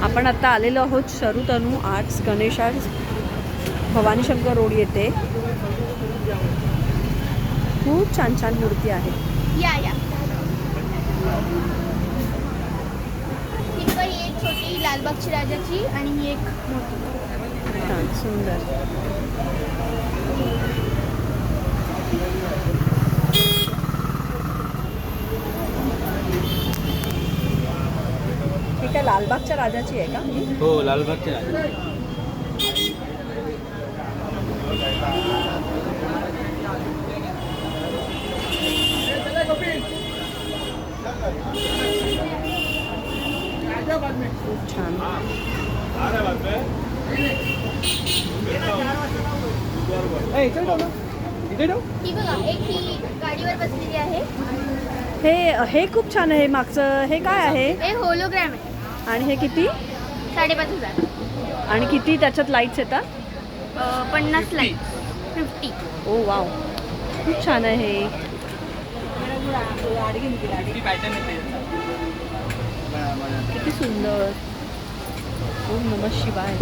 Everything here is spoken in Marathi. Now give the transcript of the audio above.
आपण आता आलेलो आहोत शरुतनू arts Ganesh arts Bhavani Shankar road येथे. खूप छान छान मूर्ती आहे. या ही बघा, ही एक छोटी लालबागची राजाची आणि ही एक मोठी. छान सुंदर. ठीक आहे, लालबागच्या राजाची आहे का? हो, लालबागच्या राजा. खूप छान. ही बघा, एक ही गाडीवर बसलेली आहे. हे खूप छान आहे. मागचं हे काय आहे? हे होलोग्रॅम आहे. आणि हे किती? 5,500. आणि किती त्याच्यात लाईट्स येतात? 50 लाईट. 50. ओ वाव, खूप छान आहे. किती सुंदर. ओम नमः शिवाय.